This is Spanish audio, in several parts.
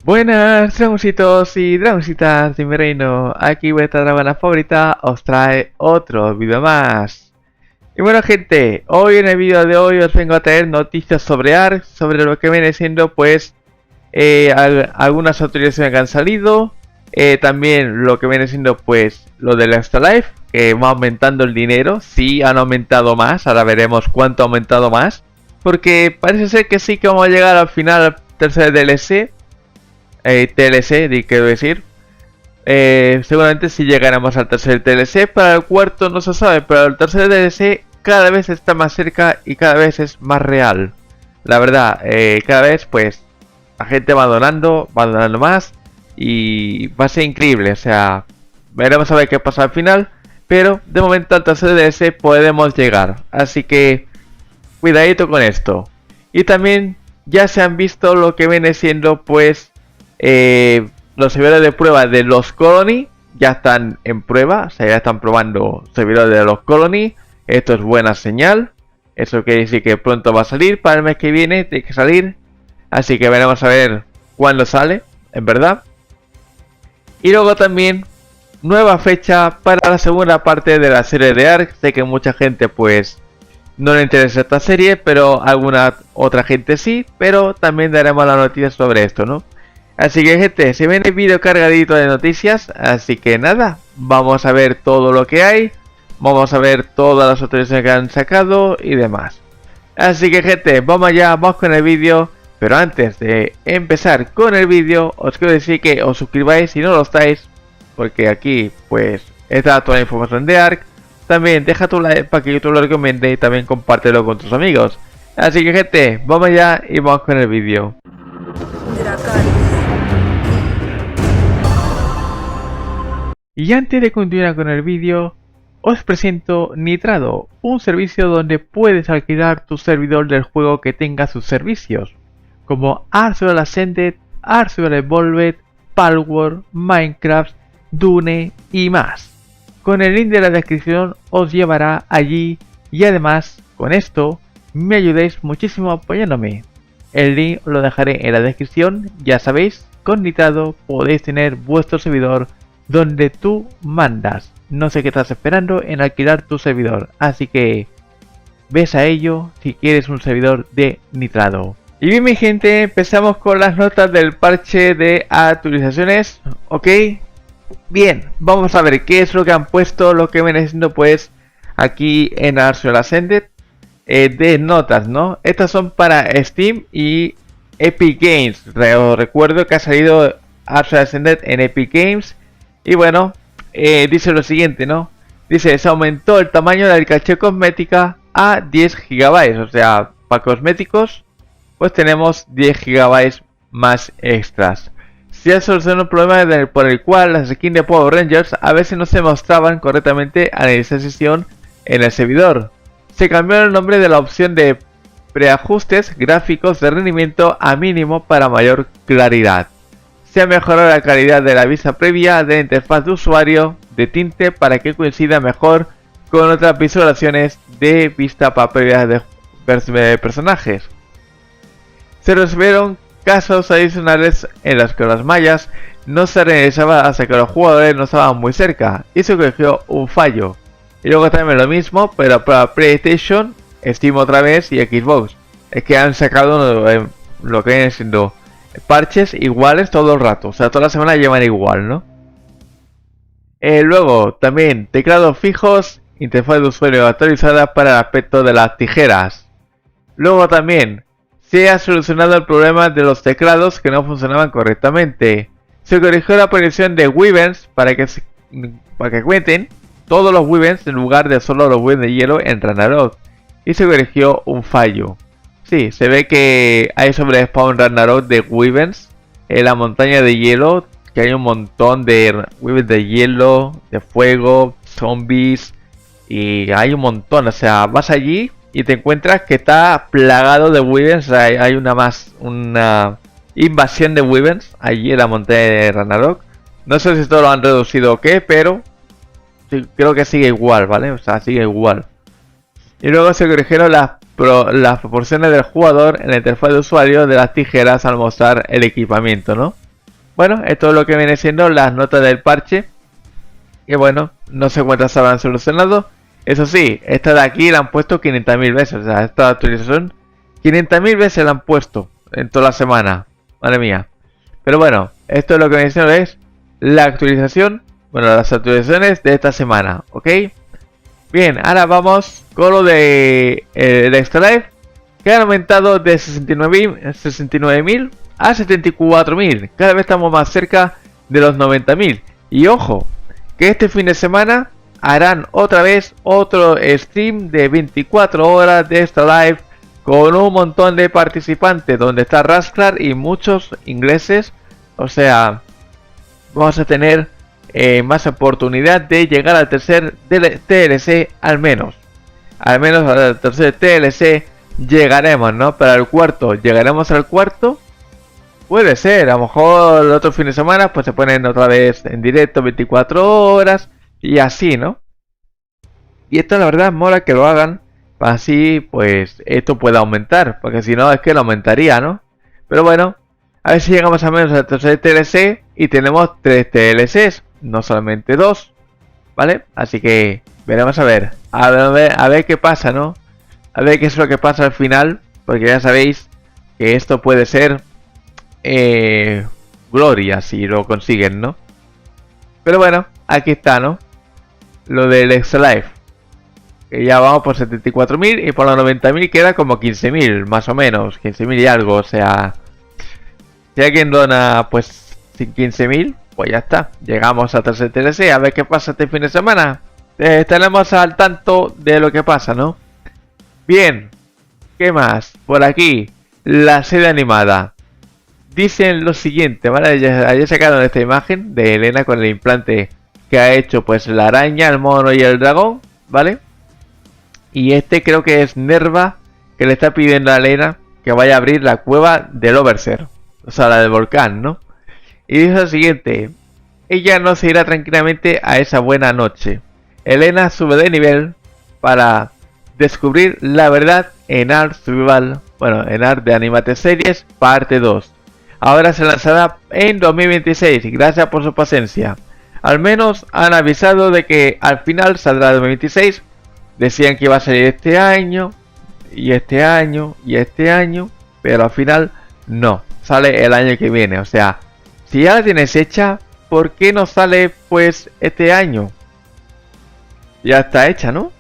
Buenas, dragoncitos y dragoncitas de mi reino. Aquí vuestra dragona favorita os trae otro vídeo más. Y bueno, gente, hoy en el vídeo de hoy os vengo a traer noticias sobre ARK, sobre lo que viene siendo pues algunas autorizaciones que han salido, también lo que viene siendo pues lo del Extra Life, que va aumentando el dinero. Sí, han aumentado más, ahora veremos cuánto ha aumentado más, porque parece ser que sí que vamos a llegar al final al tercer DLC. Quiero decir. Seguramente si llegaremos al tercer DLC. Para el cuarto no se sabe, pero el tercer DLC cada vez está más cerca y cada vez es más real. La verdad, cada vez pues la gente va donando más y va a ser increíble. O sea, veremos a ver qué pasa al final, pero de momento al tercer DLC podemos llegar. Así que cuidadito con esto. Y también ya se han visto lo que viene siendo pues los servidores de prueba de los Colony. Ya están en prueba, o sea, ya están probando servidores de los Colony. Esto es buena señal. Eso quiere decir que pronto va a salir. Para el mes que viene tiene que salir. Así que veremos a ver cuándo sale, en verdad. Y luego también nueva fecha para la segunda parte de la serie de ARK. Sé que mucha gente pues no le interesa esta serie, pero alguna otra gente sí. Pero también daremos la noticia sobre esto, ¿no? Así que, gente, se viene el vídeo cargadito de noticias. Así que nada, vamos a ver todo lo que hay. Vamos a ver todas las autorizaciones que han sacado y demás. Así que, gente, vamos allá, vamos con el vídeo. Pero antes de empezar con el vídeo, os quiero decir que os suscribáis si no lo estáis, porque aquí pues está toda la información de ARK. También deja tu like para que YouTube lo recomiende y también compártelo con tus amigos. Así que, gente, vamos allá y vamos con el vídeo. Y antes de continuar con el vídeo, os presento Nitrado, un servicio donde puedes alquilar tu servidor del juego que tenga sus servicios, como Ark Survival Ascended, Ark Survival Evolved, Palworld, Minecraft, Dune y más. Con el link de la descripción os llevará allí y además, con esto, me ayudéis muchísimo apoyándome. El link lo dejaré en la descripción. Ya sabéis, con Nitrado podéis tener vuestro servidor donde tú mandas. No sé qué estás esperando en alquilar tu servidor, así que ves a ello si quieres un servidor de Nitrado. Y bien, mi gente, empezamos con las notas del parche de actualizaciones. Ok, bien, vamos a ver qué es lo que han puesto, lo que viene siendo pues aquí en Ark Survival Ascended de notas, ¿no? Estas son para Steam y Epic Games. Os recuerdo que ha salido Ark Survival Ascended en Epic Games. Y bueno, dice lo siguiente, ¿no? Dice, se aumentó el tamaño de la caché cosmética a 10 GB. O sea, para cosméticos, pues tenemos 10 GB más extras. Se ha solucionado un problema por el cual las skins de Power Rangers a veces no se mostraban correctamente a la iniciar sesión en el servidor. Se cambió el nombre de la opción de preajustes gráficos de rendimiento a mínimo para mayor claridad. Se ha mejorado la calidad de la vista previa de la interfaz de usuario de tinte para que coincida mejor con otras visualizaciones de vista para previas de personajes. Se resolvieron casos adicionales en los que las mallas no se realizaban hasta que los jugadores no estaban muy cerca y se corrigió un fallo. Y luego también lo mismo, pero para PlayStation, Steam otra vez y Xbox. Es que han sacado lo que viene siendo parches iguales todo el rato, o sea, toda la semana llevan igual, ¿no? Luego, también, teclados fijos, interfaz de usuario actualizada para el aspecto de las tijeras. Luego también, se ha solucionado el problema de los teclados que no funcionaban correctamente. Se corrigió la posición de Wyverns para que cuenten todos los Wyverns en lugar de solo los Wyverns de hielo en Ragnarok. Y se corrigió un fallo. Sí, se ve que hay sobre spawn Ragnarok de Wyverns en la montaña de hielo, que hay un montón de Wyverns de hielo, de fuego, zombies, y hay un montón. O sea, vas allí y te encuentras que está plagado de Wyverns. O sea, hay una invasión de Wyverns allí en la montaña de Ragnarok. No sé si esto lo han reducido o qué, pero sí, creo que sigue igual, ¿vale? O sea, sigue igual. Y luego se corrigieron las proporciones del jugador en la interfaz de usuario de las tijeras al mostrar el equipamiento, ¿no? bueno, esto es lo que viene siendo las notas del parche. Que bueno, no sé cuántas habrán solucionado. Eso sí, esta de aquí la han puesto 500.000 veces. O sea, esta actualización 500.000 veces la han puesto en toda la semana. Madre mía. Pero bueno, esto es lo que viene siendo es la actualización. Bueno, las actualizaciones de esta semana, ¿ok? Bien, ahora vamos con lo de el Extra Life, que han aumentado de 69.000 a 74.000. Cada vez estamos más cerca de los 90.000. Y ojo, que este fin de semana harán otra vez otro stream de 24 horas de Extra Life con un montón de participantes, donde está Rasclar y muchos ingleses. O sea, vamos a tener más oportunidad de llegar al tercer TLC al menos. Al menos al tercer TLC llegaremos, ¿no? Pero al cuarto, ¿llegaremos al cuarto? Puede ser, a lo mejor el otro fin de semana pues se ponen otra vez en directo 24 horas y así, ¿no? Y esto la verdad mola que lo hagan, para así pues esto pueda aumentar, porque si no es que lo aumentaría, ¿no? Pero bueno, a ver si llegamos al menos al tercer TLC y tenemos 3 TLCs, no solamente 2, ¿vale? Así que veremos a ver qué pasa, ¿no? A ver qué es lo que pasa al final, porque ya sabéis que esto puede ser gloria si lo consiguen, ¿no? Pero bueno, aquí está, ¿no? Lo del Extra Life, que ya vamos por 74.000 y por los 90.000 queda como 15.000, más o menos, 15.000 y algo, o sea, si alguien dona pues 15.000, pues ya está, llegamos a tercer TLC, a ver qué pasa este fin de semana. Estaremos al tanto de lo que pasa, ¿no? Bien, ¿qué más? Por aquí, la serie animada. Dicen lo siguiente, ¿vale? Ayer sacaron esta imagen de Elena con el implante que ha hecho pues la araña, el mono y el dragón, ¿vale? Y este creo que es Nerva, que le está pidiendo a Elena que vaya a abrir la cueva del Overser, o sea, la del volcán, ¿no? Y dice lo siguiente: ella no se irá tranquilamente a esa buena noche. Elena sube de nivel para descubrir la verdad en Art Survival, bueno, en Art de Animate Series, parte 2. Ahora se lanzará en 2026, gracias por su paciencia. Al menos han avisado de que al final saldrá en 2026. Decían que iba a salir este año, y este año, y este año, pero al final no, sale el año que viene. O sea, si ya la tienes hecha, ¿por qué no sale pues este año? Ya está hecha, ¿no?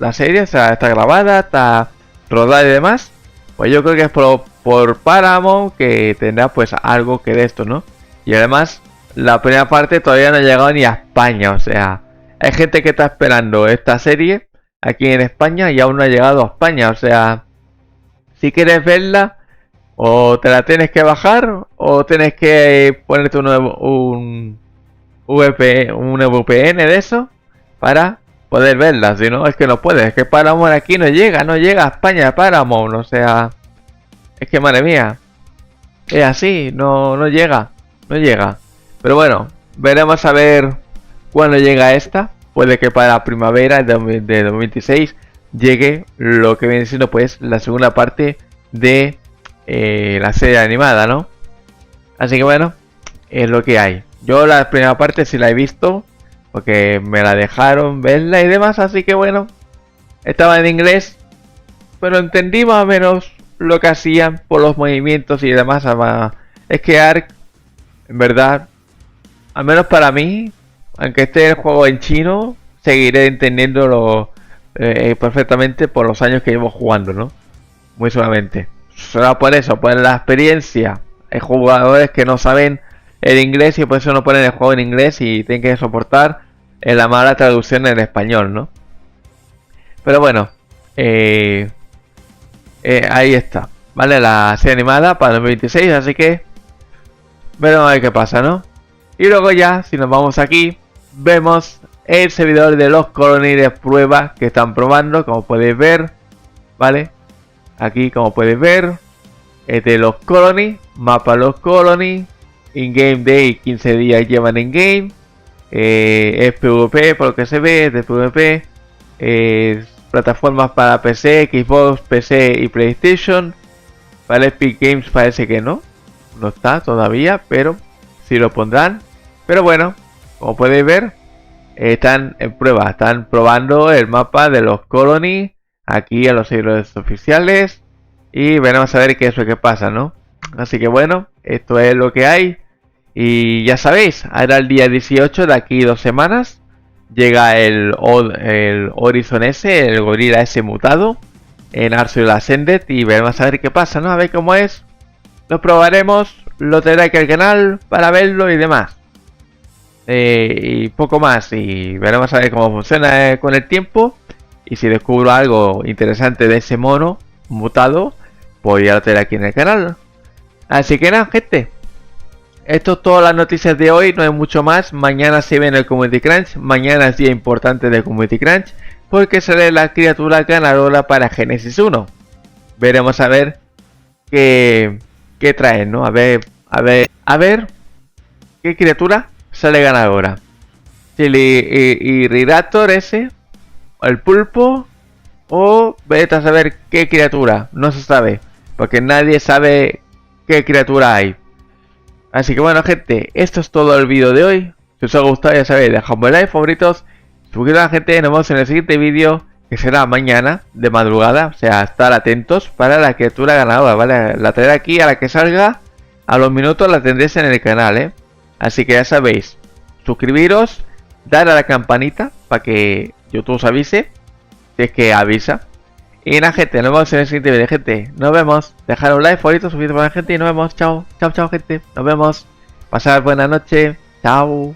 La serie, o sea, está grabada, está rodada y demás. Pues yo creo que es por Paramount, que tendrá pues algo que de esto, ¿no? Y además, la primera parte todavía no ha llegado ni a España. O sea, hay gente que está esperando esta serie aquí en España y aún no ha llegado a España. O sea, si quieres verla, o te la tienes que bajar, o tienes que ponerte un VPN de eso para poder verla. Si no, es que no puedes. Es que Paramount aquí no llega a España Paramount. O sea, es que madre mía, es así, no llega. Pero bueno, veremos a ver cuándo llega esta. Puede que para primavera de 2026 llegue lo que viene siendo pues la segunda parte de la serie animada, ¿no? Así que bueno, es lo que hay. Yo la primera parte sí la he visto, porque me la dejaron verla y demás, así que bueno, estaba en inglés, pero entendí más o menos lo que hacían por los movimientos y demás. Es que Ark, en verdad, al menos para mí, aunque esté el juego en chino, seguiré entendiéndolo perfectamente por los años que llevo jugando, ¿no? Muy solamente. Solo por eso, por la experiencia. Hay jugadores que no saben el inglés y por eso no ponen el juego en inglés y tienen que soportar la mala traducción en español, ¿no? Pero bueno, ahí está, ¿vale? La serie animada para 2026, así que veremos a ver qué pasa, ¿no? Y luego ya, si nos vamos aquí, vemos el servidor de los Colony de prueba que están probando, como podéis ver, ¿vale? Aquí, como podéis ver, es de los Colony, mapa de los Colony, in-game day, 15 días llevan in-game, es PvP, por lo que se ve, es de PvP, plataformas para PC, Xbox, PC y PlayStation. Para Epic Games parece que no está todavía, pero si lo pondrán. Pero bueno, como podéis ver, están en prueba. Están probando el mapa de los Colony aquí a los servidores oficiales. Y veremos a ver qué es lo que pasa, ¿no? Así que bueno, esto es lo que hay. Y ya sabéis, ahora el día 18 de aquí 2 semanas llega el Horizon S, el gorila S mutado en Arceus Ascended y veremos a ver qué pasa, ¿no? A ver cómo es. Lo probaremos, lo tendré aquí al canal para verlo y demás. Y poco más, y veremos a ver cómo funciona con el tiempo. Y si descubro algo interesante de ese mono mutado, pues ya lo tendré aquí en el canal. Así que nada, gente. Esto es todas las noticias de hoy, no hay mucho más. Mañana se viene el Community Crunch. Mañana es día importante del Community Crunch, porque sale la criatura ganadora para Genesis 1. Veremos a ver qué traen, ¿no? A ver qué criatura sale ganadora. Si el Irridator ese, el pulpo, o vete a saber qué criatura. No se sabe, porque nadie sabe qué criatura hay. Así que bueno, gente, esto es todo el vídeo de hoy. Si os ha gustado, ya sabéis, dejadme like, favoritos. Suscribiros a la gente, nos vemos en el siguiente vídeo, que será mañana, de madrugada. O sea, estar atentos para la criatura ganadora, ¿vale? La traeré aquí a la que salga. A los minutos la tendréis en el canal, ¿eh? Así que ya sabéis, suscribiros, dar a la campanita para que YouTube os avise, si es que avisa. Y nada, gente, nos vemos en el siguiente vídeo, gente. Nos vemos. Dejad un like, favorito, suscribiros para la gente y nos vemos. Chao, chao, chao, gente. Nos vemos. Pasad buena noche. Chao.